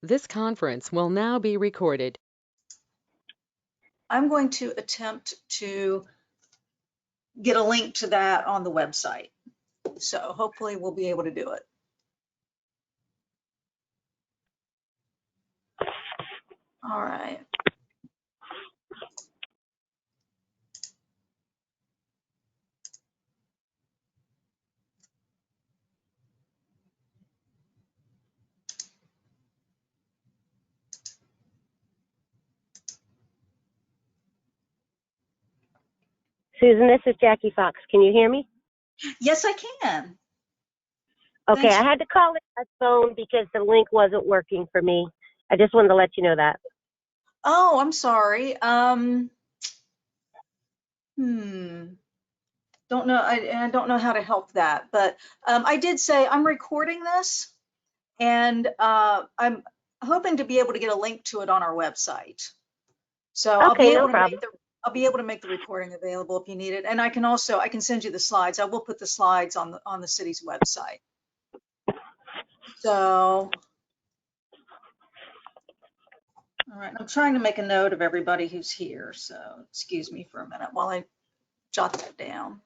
This conference will now be recorded. I'm going to attempt to get a link to that on the website. So hopefully we'll be able to do it. All right. Susan, this is Jackie Fox. Can you hear me? Yes, I can. Okay, Thanks. I had to call it my phone because the link wasn't working for me. I just wanted to let you know that. Oh, I'm sorry. Don't know. I don't know how to help that, but I did say I'm recording this, and I'm hoping to be able to get a link to it on our website. So I'll Okay, be no able to problem. make the recording available if you need it, and I can send you the slides. I will put the slides on the city's website. So, all right, I'm trying to make a note of everybody who's here. So excuse me for a minute while I jot that down.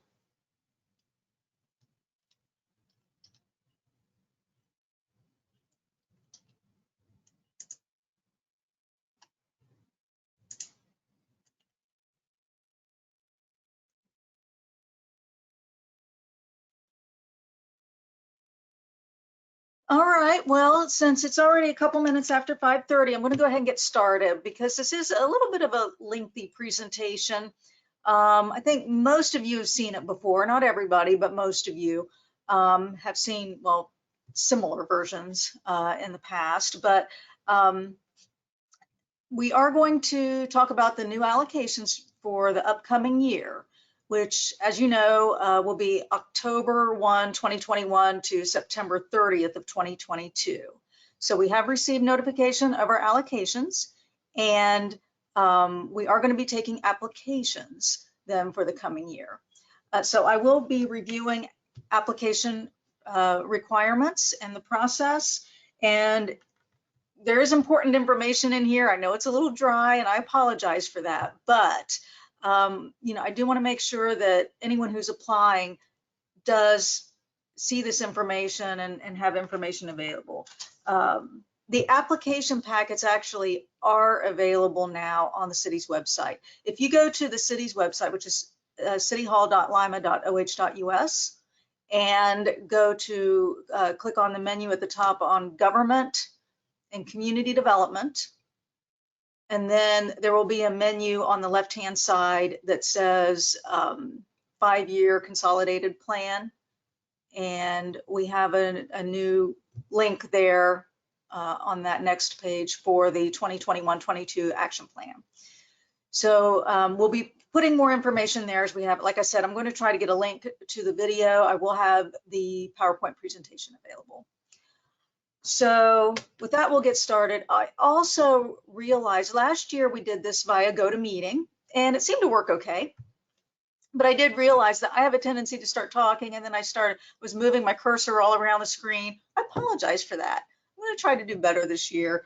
All right, well, since it's already a couple minutes after 5:30, I'm going to go ahead and get started because this is a little bit of a lengthy presentation. I think most of you have seen it before, not everybody, but most of you have seen, well, similar versions in the past, but we are going to talk about the new allocations for the upcoming year, which, as you know, will be October 1, 2021 to September 30th of 2022. So we have received notification of our allocations, and we are going to be taking applications then for the coming year. So I will be reviewing application requirements and the process, and there is important information in here. I know it's a little dry and I apologize for that, but I do want to make sure that anyone who's applying does see this information and have information available. The application packets actually are available now on the city's website. If you go to the city's website, which is cityhall.lima.oh.us, and go to click on the menu at the top on government and community development. And then there will be a menu on the left-hand side that says 5-year consolidated plan. And we have a new link there on that next page for the 2021-22 action plan. So we'll be putting more information there as we have. Like I said, I'm going to try to get a link to the video. I will have the PowerPoint presentation available. So with that, we'll get started. I also realized last year we did this via GoToMeeting, and it seemed to work okay. But I did realize that I have a tendency to start talking, and then I was moving my cursor all around the screen. I apologize for that. I'm going to try to do better this year.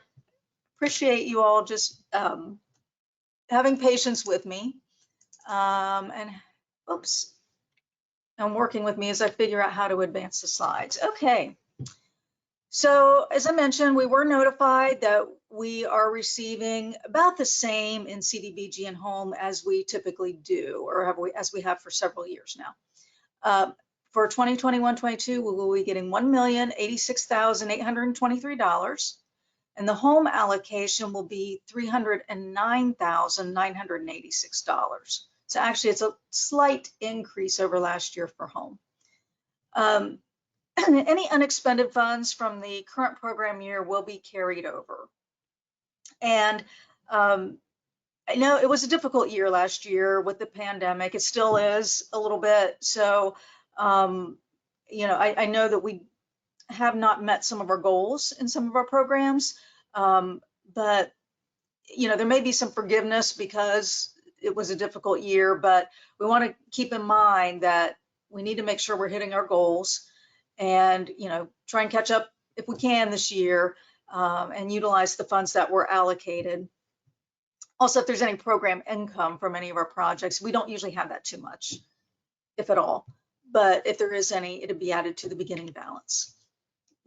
Appreciate you all just having patience with me and working with me as I figure out how to advance the slides. Okay. So as I mentioned, we were notified that we are receiving about the same in CDBG and home as we typically do, or as we have for several years now. For 2021-22, we will be getting $1,086,823, and the home allocation will be $309,986. So actually, it's a slight increase over last year for home. Any unexpended funds from the current program year will be carried over. And I know it was a difficult year last year with the pandemic. It still is a little bit. So, I know that we have not met some of our goals in some of our programs, but, there may be some forgiveness because it was a difficult year, but we want to keep in mind that we need to make sure we're hitting our goals and try and catch up if we can this year. and utilize the funds that were allocated. Also, if there's any program income from any of our projects, we don't usually have that too much, if at all. But if there is any, it'll be added to the beginning balance.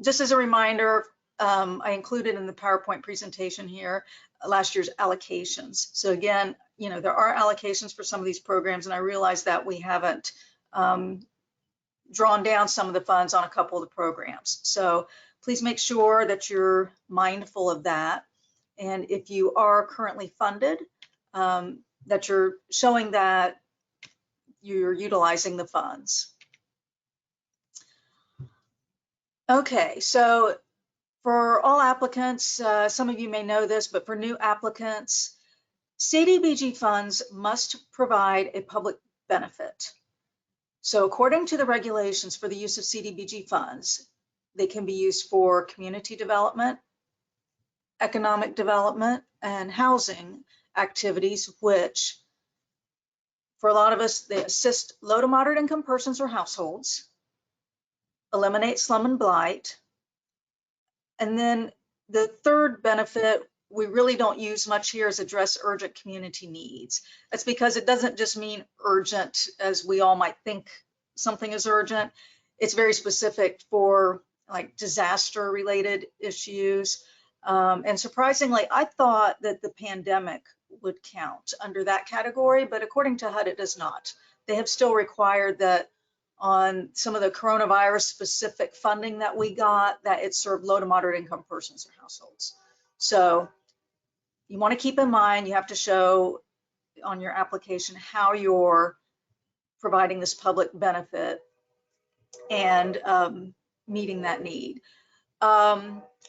Just as a reminder, I included in the PowerPoint presentation here last year's allocations. So again, you know, there are allocations for some of these programs, and I realize that we haven't drawn down some of the funds on a couple of the programs. So please make sure that you're mindful of that. And if you are currently funded, that you're showing that you're utilizing the funds. Okay, so for all applicants, some of you may know this, but for new applicants, CDBG funds must provide a public benefit. So according to the regulations for the use of CDBG funds, they can be used for community development, economic development, and housing activities, which for a lot of us, they assist low to moderate income persons or households, eliminate slum and blight. And then the third benefit we really don't use much here is address urgent community needs. That's because it doesn't just mean urgent as we all might think something is urgent. It's very specific for like disaster related issues. And surprisingly, I thought that the pandemic would count under that category, but according to HUD, it does not. They have still required that on some of the coronavirus specific funding that we got, that it served low to moderate income persons or households. So you want to keep in mind, you have to show on your application how you're providing this public benefit and meeting that need.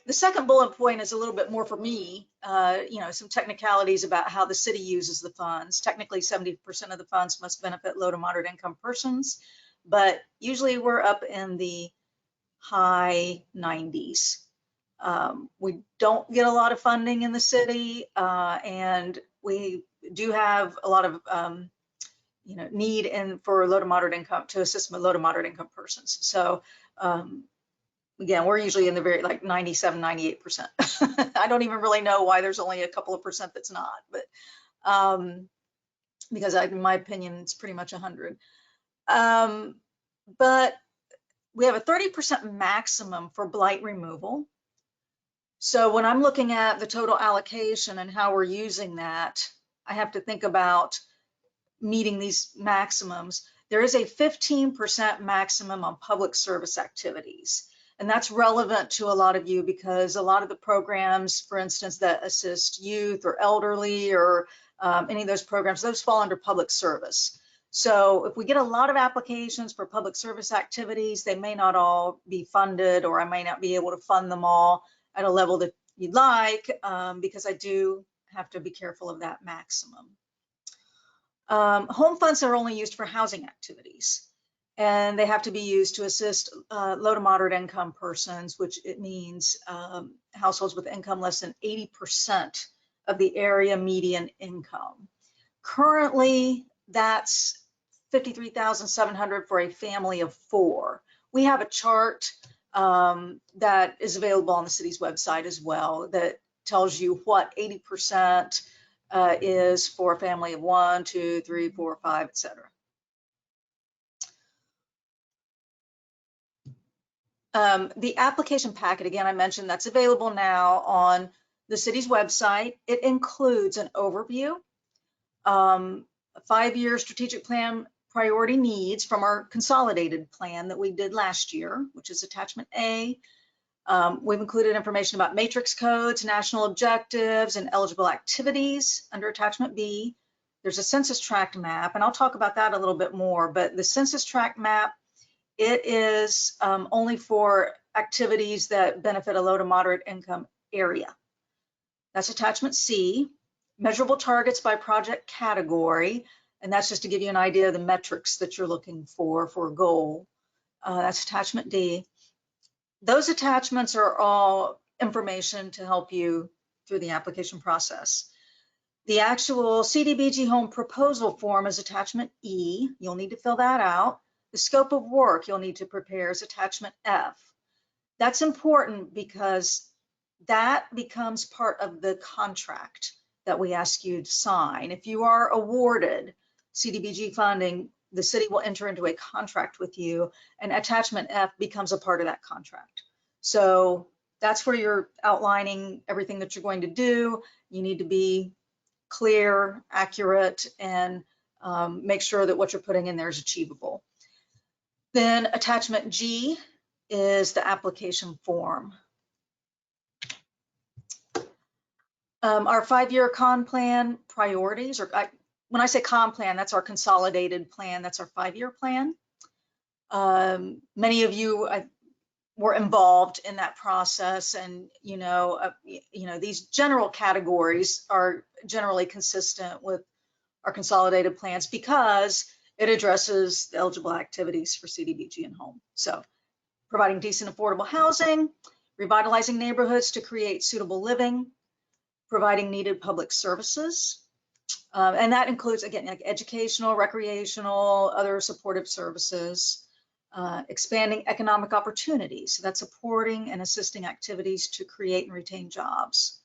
The second bullet point is a little bit more for me, you know, some technicalities about how the city uses the funds. Technically, 70% of the funds must benefit low to moderate income persons, but usually we're up in the high 90s. We don't get a lot of funding in the city, and we do have a lot of you know, need for low to moderate income, to assist low to moderate income persons. So again, we're usually in the very like 97, 98%. I don't even really know why there's only a couple of percent that's not, but because in my opinion, it's pretty much 100. But we have a 30% maximum for blight removal. So when I'm looking at the total allocation and how we're using that, I have to think about meeting these maximums. There is a 15% maximum on public service activities. And that's relevant to a lot of you because a lot of the programs, for instance, that assist youth or elderly or any of those programs, those fall under public service. So if we get a lot of applications for public service activities, they may not all be funded, or I may not be able to fund them all at a level that you'd like, because I do have to be careful of that maximum. Home funds are only used for housing activities, and they have to be used to assist low to moderate income persons, which it means households with income less than 80% of the area median income. Currently, that's $53,700 for a family of 4. We have a chart that is available on the city's website as well that tells you what 80% is for a family of 1, 2, 3, 4, 5, etc. The application packet, again, I mentioned that's available now on the city's website. It includes an overview, a 5-year strategic plan priority needs from our consolidated plan that we did last year, which is attachment A. We've included information about matrix codes, national objectives, and eligible activities under attachment B. There's a census tract map, and I'll talk about that a little bit more, but the census tract map, it is only for activities that benefit a low to moderate income area. That's attachment C. Measurable targets by project category, and that's just to give you an idea of the metrics that you're looking for a goal. That's attachment D. Those attachments are all information to help you through the application process. The actual CDBG home proposal form is attachment E. You'll need to fill that out. The scope of work you'll need to prepare is attachment F. That's important because that becomes part of the contract that we ask you to sign. If you are awarded CDBG funding, the city will enter into a contract with you, and attachment F becomes a part of that contract. So that's where you're outlining everything that you're going to do. You need to be clear, accurate, and make sure that what you're putting in there is achievable. Then attachment G is the application form. Our 5-year con plan priorities, or when I say con plan, that's our consolidated plan. That's our 5-year plan. Many of you were involved in that process, and these general categories are generally consistent with our consolidated plans because it addresses the eligible activities for CDBG and home. So providing decent affordable housing, revitalizing neighborhoods to create suitable living, providing needed public services. And that includes, again, like educational, recreational, other supportive services, expanding economic opportunities. So that's supporting and assisting activities to create and retain jobs.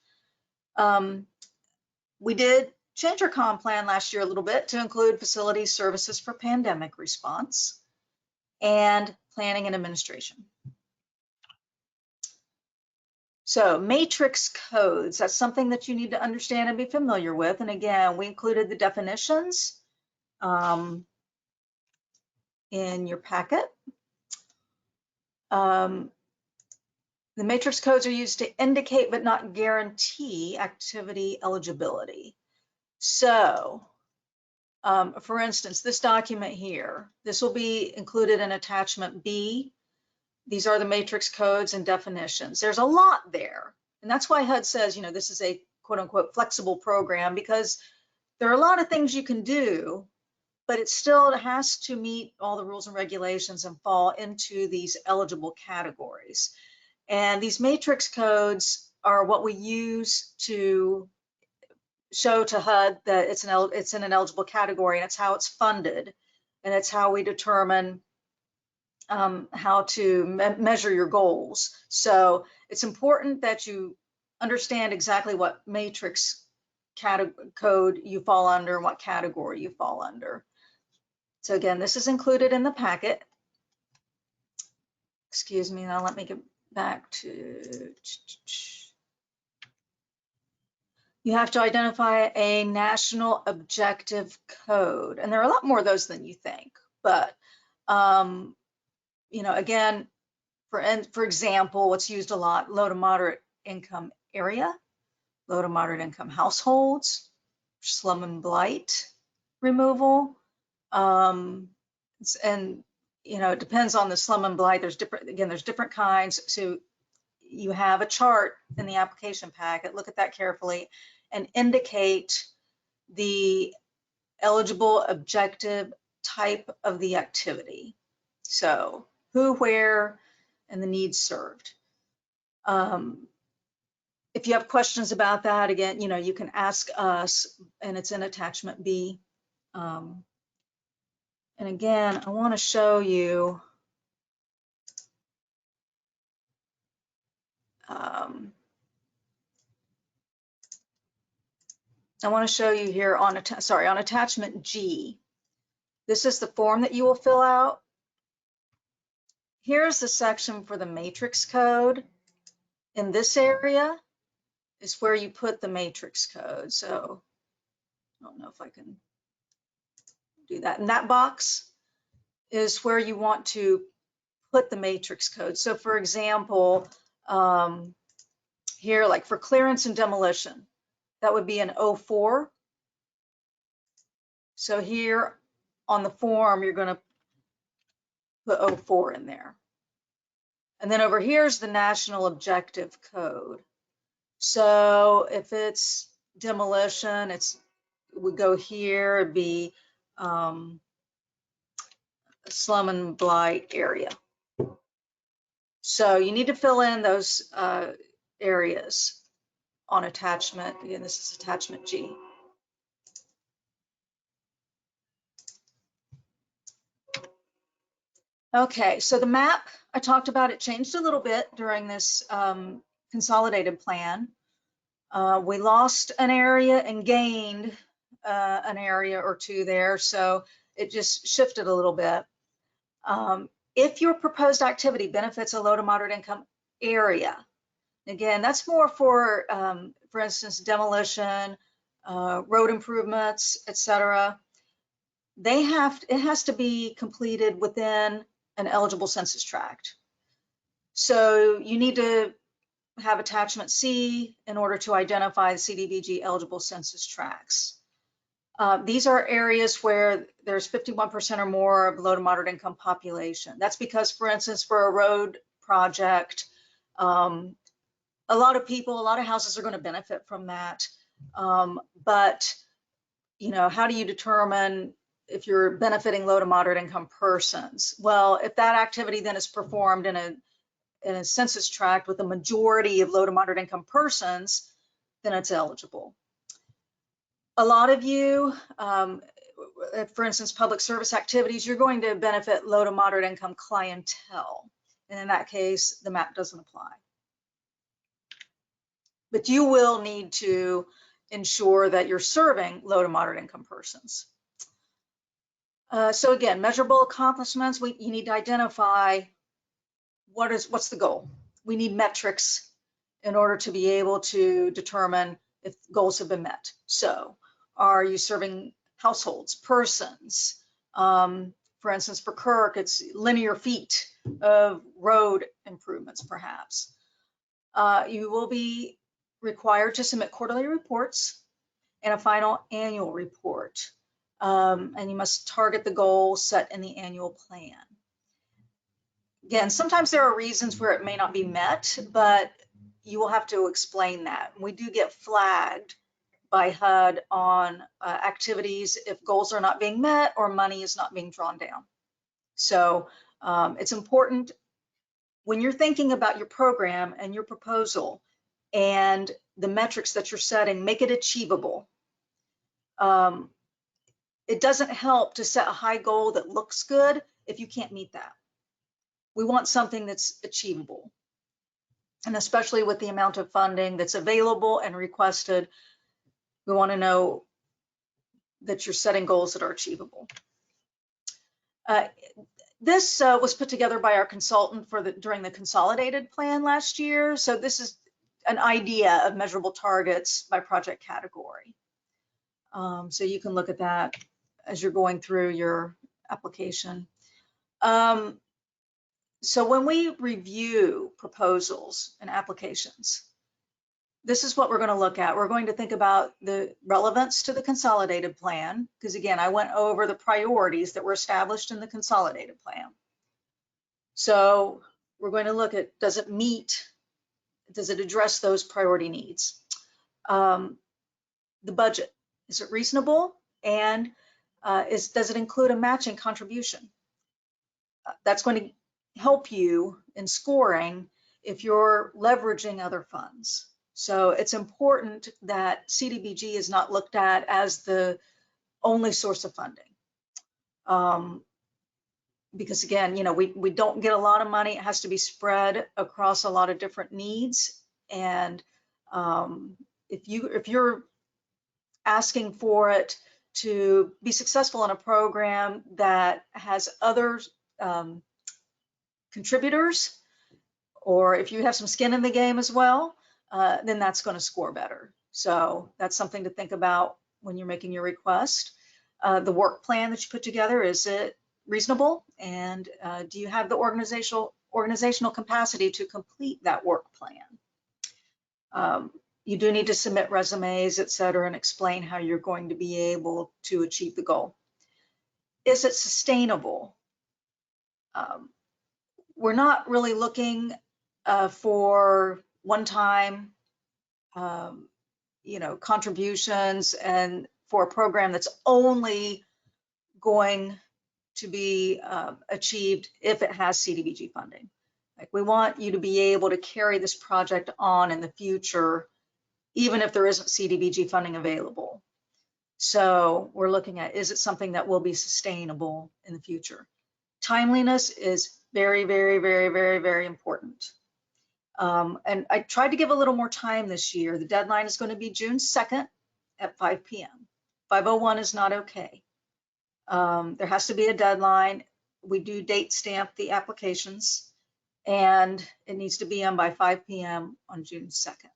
We did change our comp plan last year a little bit to include facility services for pandemic response and planning and administration. So matrix codes, that's something that you need to understand and be familiar with. And again, we included the definitions in your packet. The matrix codes are used to indicate but not guarantee activity eligibility. So, for instance, this document here, this will be included in attachment B. These are the matrix codes and definitions. There's a lot there. And that's why HUD says, this is a quote unquote flexible program, because there are a lot of things you can do, but it still has to meet all the rules and regulations and fall into these eligible categories. And these matrix codes are what we use to show to HUD that it's in an eligible category, and it's how it's funded, and it's how we determine how to measure your goals. So it's important that you understand exactly what matrix code you fall under and what category you fall under. So again, this is included in the packet. Excuse me, now let me get back to, you have to identify a national objective code. And there are a lot more of those than you think, but again, for example, what's used a lot, low to moderate income area, low to moderate income households, slum and blight removal. And it depends on the slum and blight. There's different kinds. So you have a chart in the application packet. Look at that carefully and indicate the eligible objective type of the activity. So who, where, and the needs served. If you have questions about that, again, you can ask us, and it's in attachment B. And again, I want to show you here on attachment G. This is the form that you will fill out. Here's the section for the matrix code. In this area is where you put the matrix code. So I don't know if I can do that. And that box is where you want to put the matrix code. So for example, here, like for clearance and demolition, that would be an 04. So here on the form, you're going to put 04 in there. And then over here is the national objective code. So if it's demolition, would go here, it'd be slum and blight area. So you need to fill in those areas on attachment. Again, this is attachment G. Okay, so the map, I talked about, it changed a little bit during this consolidated plan. We lost an area and gained an area or two there, so it just shifted a little bit. If your proposed activity benefits a low to moderate income area, again, that's more for instance, demolition, road improvements, etc. It has to be completed within an eligible census tract. So you need to have attachment C in order to identify the CDBG eligible census tracts. These are areas where there's 51% or more of low to moderate income population. That's because, for instance, for a road project, a lot of people, a lot of houses are going to benefit from that. But, you know, how do you determine if you're benefiting low to moderate income persons? Well, if that activity then is performed in a census tract with a majority of low to moderate income persons, then it's eligible. A lot of you, for instance, public service activities, you're going to benefit low to moderate income clientele. And in that case, the map doesn't apply. But you will need to ensure that you're serving low to moderate income persons. So again, measurable accomplishments, you need to identify what's the goal. We need metrics in order to be able to determine if goals have been met. So are you serving households, persons? For instance, for Kirk, it's linear feet of road improvements, perhaps. You will be required to submit quarterly reports and a final annual report. And you must target the goal set in the annual plan. Again, sometimes there are reasons where it may not be met, but you will have to explain that. We do get flagged by HUD on activities if goals are not being met or money is not being drawn down. So it's important when you're thinking about your program and your proposal and the metrics that you're setting, make it achievable. It doesn't help to set a high goal that looks good if you can't meet that. We want something that's achievable. And especially with the amount of funding that's available and requested, we want to know that you're setting goals that are achievable. This was put together by our consultant during the consolidated plan last year. So this is an idea of measurable targets by project category. So you can look at that as you're going through your application. So when we review proposals and applications, this is what we're going to look at. We're going to think about the relevance to the consolidated plan, because again, I went over the priorities that were established in the consolidated plan. So we're going to look at, does it address those priority needs? The budget, is it reasonable? And does it include a matching contribution? That's going to help you in scoring if you're leveraging other funds. So it's important that CDBG is not looked at as the only source of funding. Because again, you know, we don't get a lot of money. It has to be spread across a lot of different needs. And if you're asking for it to be successful in a program that has other contributors, or if you have some skin in the game as well, then that's going to score better. So that's something to think about when you're making your request. The work plan that you put together, is it reasonable? And do you have the organizational capacity to complete that work plan? You do need to submit resumes, et cetera, and explain how you're going to be able to achieve the goal. Is it sustainable? We're not really looking for one-time, you know, contributions and for a program that's only going to be achieved if it has CDBG funding. Like, we want you to be able to carry this project on in the future, even if there isn't CDBG funding available. So we're looking at, is it something that will be sustainable in the future? Timeliness is very, very, very, very, very important. And I tried to give a little more time this year. The deadline is going to be June 2nd at 5 p.m. 5:01 is not okay. There has to be a deadline. We do date stamp the applications, and it needs to be in by 5 p.m. on June 2nd.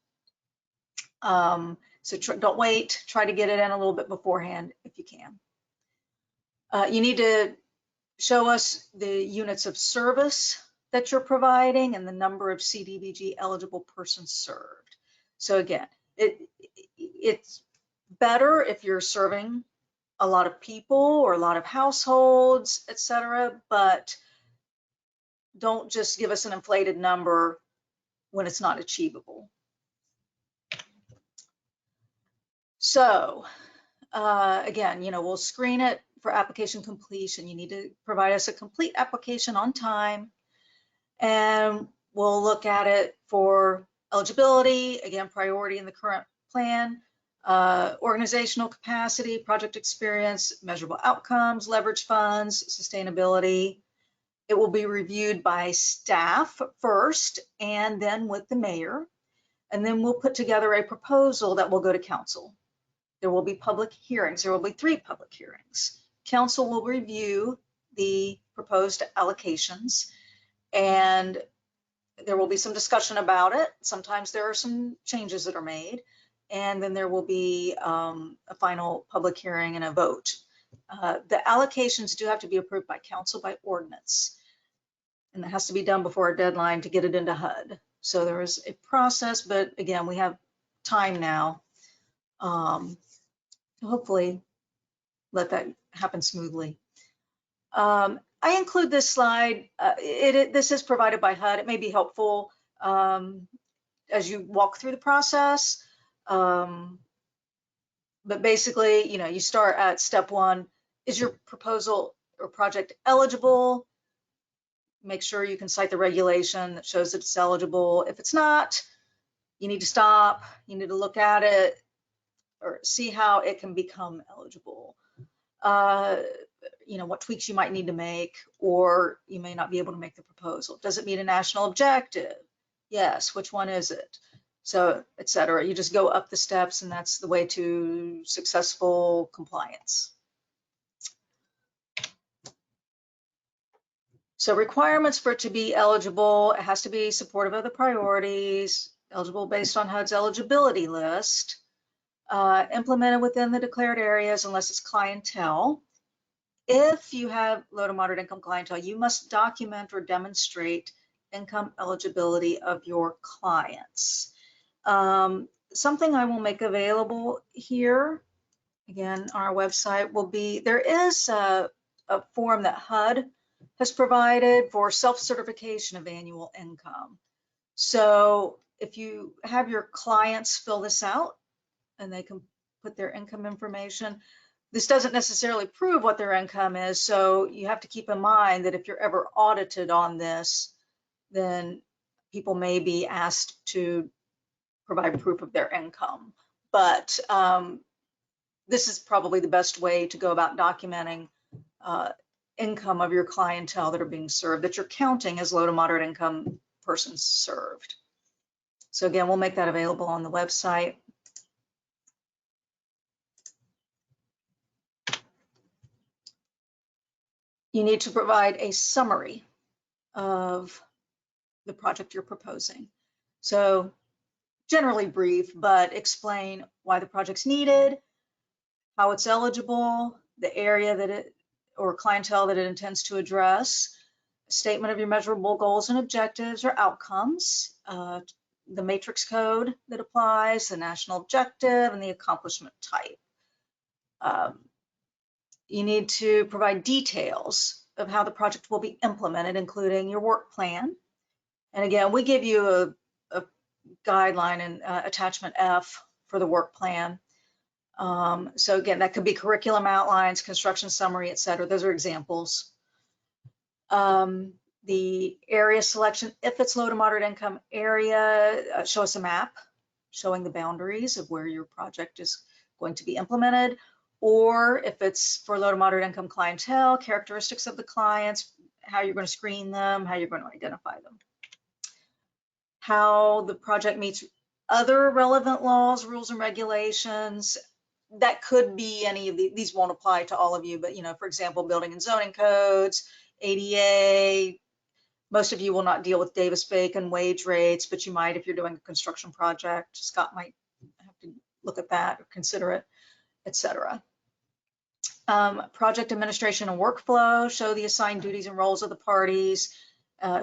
So don't wait. Try to get it in a little bit beforehand if you can. You need to show us the units of service that you're providing and the number of CDBG eligible persons served. So again, it's better if you're serving a lot of people or a lot of households, etc., but don't just give us an inflated number when it's not achievable. So again, we'll screen it for application completion. You need to provide us a complete application on time, and we'll look at it for eligibility, again, priority in the current plan, organizational capacity, project experience, measurable outcomes, leverage funds, sustainability. It will be reviewed by staff first and then with the mayor, and then we'll put together a proposal that will go to council. There will be public hearings. There will be 3 public hearings. Council will review the proposed allocations, and there will be some discussion about it. Sometimes there are some changes that are made, and then there will be a final public hearing and a vote. The allocations do have to be approved by council by ordinance, and that has to be done before a deadline to get it into HUD. So there is a process, but again, we have time now. Hopefully let that happen smoothly. I include this slide. This is provided by HUD. It may be helpful as you walk through the process. But basically, you start at step 1. Is your proposal or project eligible? Make sure you can cite the regulation that shows that it's eligible. If it's not, you need to stop. You need to look at it or see how it can become eligible. What tweaks you might need to make, or you may not be able to make the proposal. Does it meet a national objective? Yes. Which one is it? So, etc. You just go up the steps, and that's the way to successful compliance. So requirements for it to be eligible: it has to be supportive of the priorities, eligible based on HUD's eligibility list, implemented within the declared areas unless it's clientele. If you have low to moderate income clientele, you must document or demonstrate income eligibility of your clients. Something I will make available here, again, on our website will be, there is a form that HUD has provided for self-certification of annual income. So if you have your clients fill this out and they can put their income information, this doesn't necessarily prove what their income is, so you have to keep in mind that if you're ever audited on this, then people may be asked to provide proof of their income. But this is probably the best way to go about documenting income of your clientele that are being served, that you're counting as low to moderate income persons served. So again, we'll make that available on the website. You need to provide a summary of the project you're proposing. So generally brief, but explain why the project's needed, how it's eligible, the area that it, or clientele that it intends to address, a statement of your measurable goals and objectives or outcomes, the matrix code that applies, the national objective, and the accomplishment type. You need to provide details of how the project will be implemented, including your work plan. And again, we give you a guideline in attachment F for the work plan. So again, that could be curriculum outlines, construction summary, etc. Those are examples. The area selection, if it's low to moderate income area, show us a map showing the boundaries of where your project is going to be implemented. Or if it's for low to moderate income clientele, characteristics of the clients, how you're going to screen them, how you're going to identify them. how the project meets other relevant laws, rules, and regulations. That could be any of these won't apply to all of you, but for example, building and zoning codes, ADA. Most of you will not deal with Davis-Bacon wage rates, but you might if you're doing a construction project. Scott might have to look at that or consider it, etc. Project administration and workflow, show the assigned duties and roles of the parties,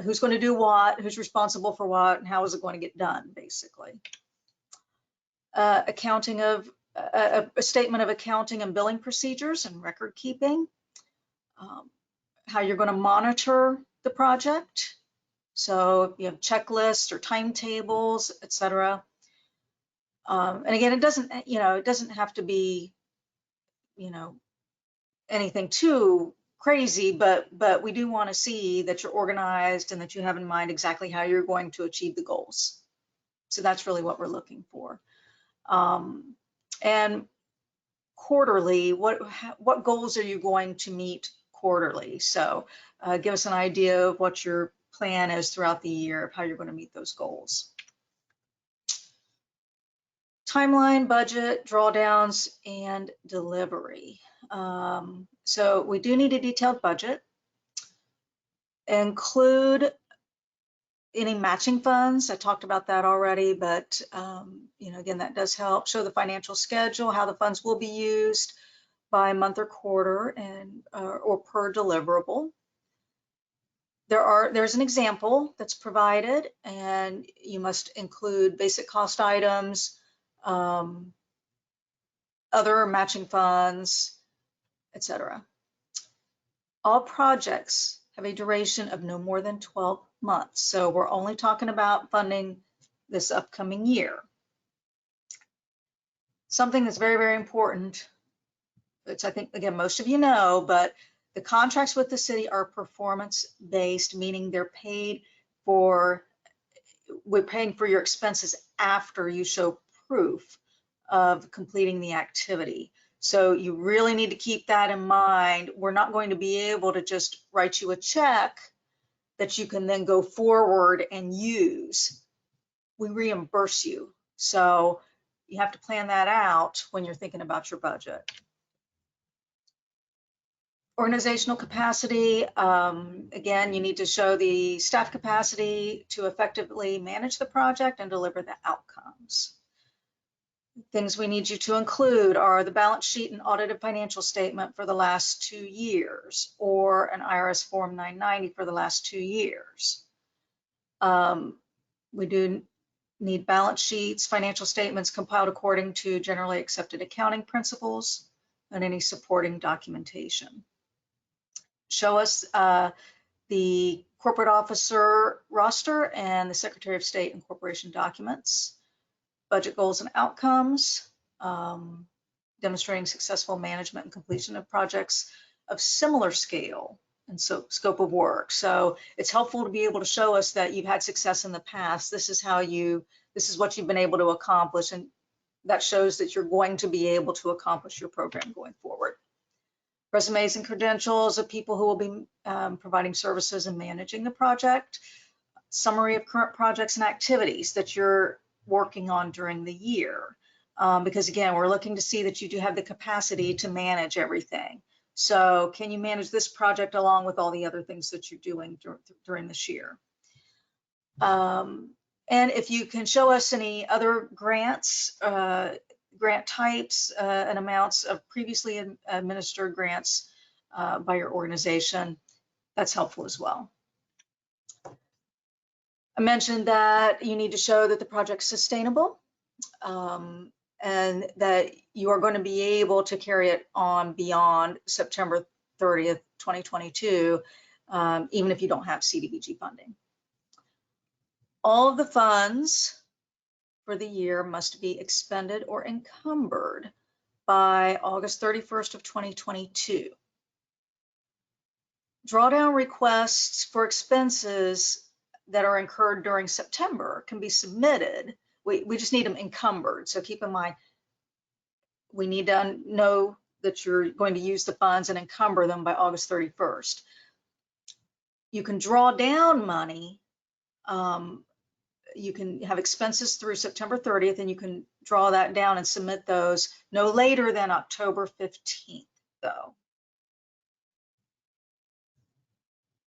who's going to do what, who's responsible for what, and how is it going to get done, basically. Accounting of a statement of accounting and billing procedures and record keeping, how you're going to monitor the project. So you have checklists or timetables, etc. And again, it doesn't have to be, anything too crazy, but we do want to see that you're organized and that you have in mind exactly how you're going to achieve the goals. So that's really what we're looking for. And quarterly, what goals are you going to meet quarterly? So give us an idea of what your plan is throughout the year of how you're going to meet those goals. Timeline, budget, drawdowns, and delivery. So we do need a detailed budget. Include any matching funds. I talked about that already, but again, that does help. Show the financial schedule, how the funds will be used by month or quarter and or per deliverable. There's an example that's provided, and you must include basic cost items, other matching funds, etc. All projects have a duration of no more than 12 months. So we're only talking about funding this upcoming year. Something that's very, very important, which I think, again, most of you know, but the contracts with the city are performance-based, meaning we're paying for your expenses after you show proof of completing the activity. So you really need to keep that in mind. We're not going to be able to just write you a check that you can then go forward and use. We reimburse you. So you have to plan that out when you're thinking about your budget. Organizational capacity, again, you need to show the staff capacity to effectively manage the project and deliver the outcomes. Things we need you to include are the balance sheet and audited financial statement for the last 2 years, or an IRS Form 990 for the last 2 years. We do need balance sheets, financial statements compiled according to generally accepted accounting principles, and any supporting documentation. Show us the corporate officer roster and the Secretary of State and corporation documents. Budget goals and outcomes, demonstrating successful management and completion of projects of similar scale and scope of work. So it's helpful to be able to show us that you've had success in the past. This is what you've been able to accomplish, and that shows that you're going to be able to accomplish your program going forward. Resumes and credentials of people who will be providing services and managing the project. Summary of current projects and activities that you're working on during the year, because again, we're looking to see that you do have the capacity to manage everything. So can you manage this project along with all the other things that you're doing during this year? And if you can show us any other grants, grant types and amounts of previously administered grants by your organization, that's helpful as well. I mentioned that you need to show that the project's sustainable and that you are going to be able to carry it on beyond September 30th, 2022, even if you don't have CDBG funding. All of the funds for the year must be expended or encumbered by August 31st of 2022. Drawdown requests for expenses that are incurred during September can be submitted. We just need them encumbered. So keep in mind, we need to know that you're going to use the funds and encumber them by August 31st. You can draw down money you can have expenses through September 30th, and you can draw that down and submit those no later than October 15th, though.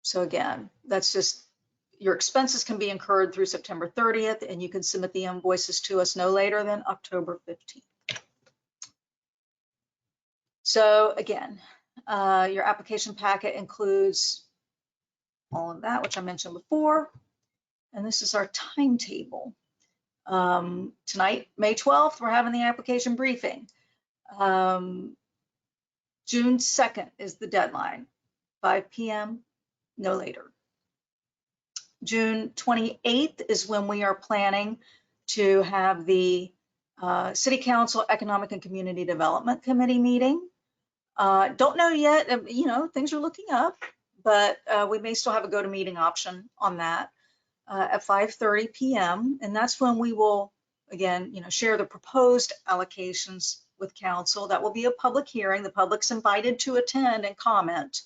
So again, that's just, your expenses can be incurred through September 30th, and you can submit the invoices to us no later than October 15th. So again, your application packet includes all of that, which I mentioned before. And this is our timetable. Tonight, May 12th, we're having the application briefing. June 2nd is the deadline, 5 p.m., no later. June 28th is when we are planning to have the City Council Economic and Community Development Committee meeting. Don't know yet, you know, things are looking up, but we may still have a go to meeting option on that at 5:30 p.m. And that's when we will, again, you know, share the proposed allocations with council. That will be a public hearing. The public's invited to attend and comment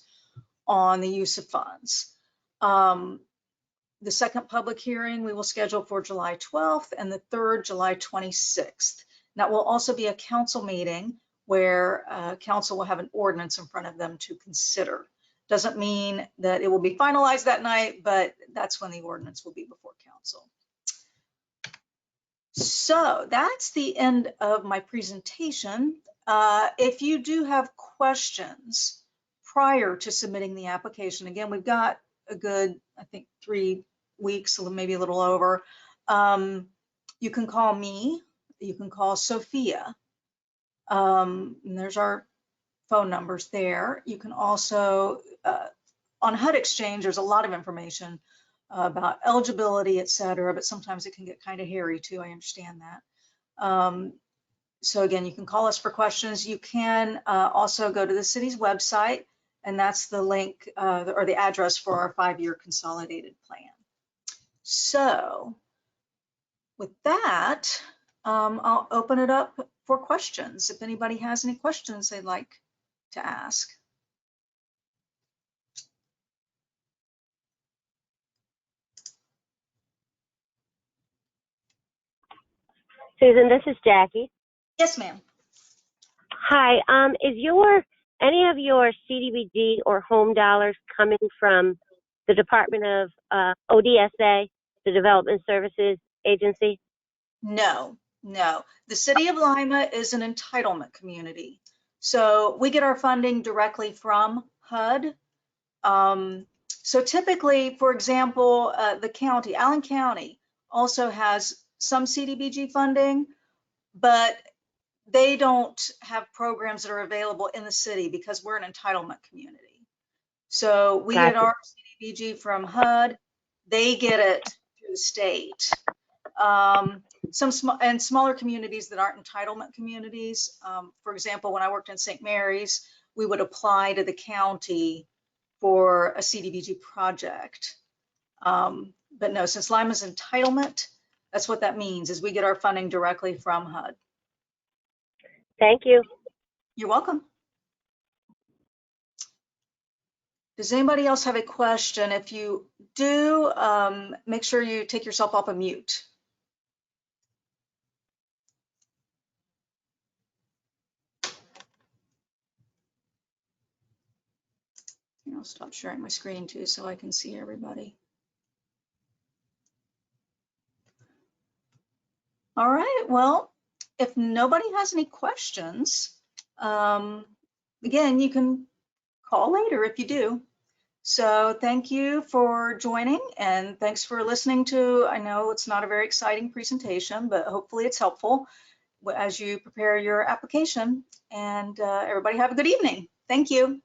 on the use of funds. The second public hearing we will schedule for July 12th and the third, July 26th. That will also be a council meeting where council will have an ordinance in front of them to consider. Doesn't mean that it will be finalized that night, but that's when the ordinance will be before council. So that's the end of my presentation. If you do have questions prior to submitting the application, again, we've got a good, I think, 3 weeks, maybe a little over. You can call me, you can call Sophia. And there's our phone numbers there. You can also, on HUD Exchange, there's a lot of information about eligibility, et cetera, but sometimes it can get kind of hairy too, I understand that. So again, you can call us for questions. You can also go to the city's website, and that's the link or the address for our 5-year consolidated plan. So with that, I'll open it up for questions. If anybody has any questions they'd like to ask. Susan, this is Jackie. Yes, ma'am. Hi, is any of your CDBG or home dollars coming from the Department of ODSA, the Development Services Agency? No, no. The city of Lima is an entitlement community. So we get our funding directly from HUD. So typically, for example, the county, Allen County, also has some CDBG funding, but they don't have programs that are available in the city because we're an entitlement community. So we get our CDBG from HUD, they get it through the state. Some smaller communities that aren't entitlement communities, for example, when I worked in St. Mary's, we would apply to the county for a CDBG project. But no, since Lima's entitlement, that's what that means, is we get our funding directly from HUD. Thank you. You're welcome. Does anybody else have a question? If you do, make sure you take yourself off of mute. I'll stop sharing my screen too so I can see everybody. All right, well, if nobody has any questions, again, you can call later if you do. So thank you for joining, and thanks for listening to, I know it's not a very exciting presentation, but hopefully it's helpful as you prepare your application. And everybody have a good evening. Thank you.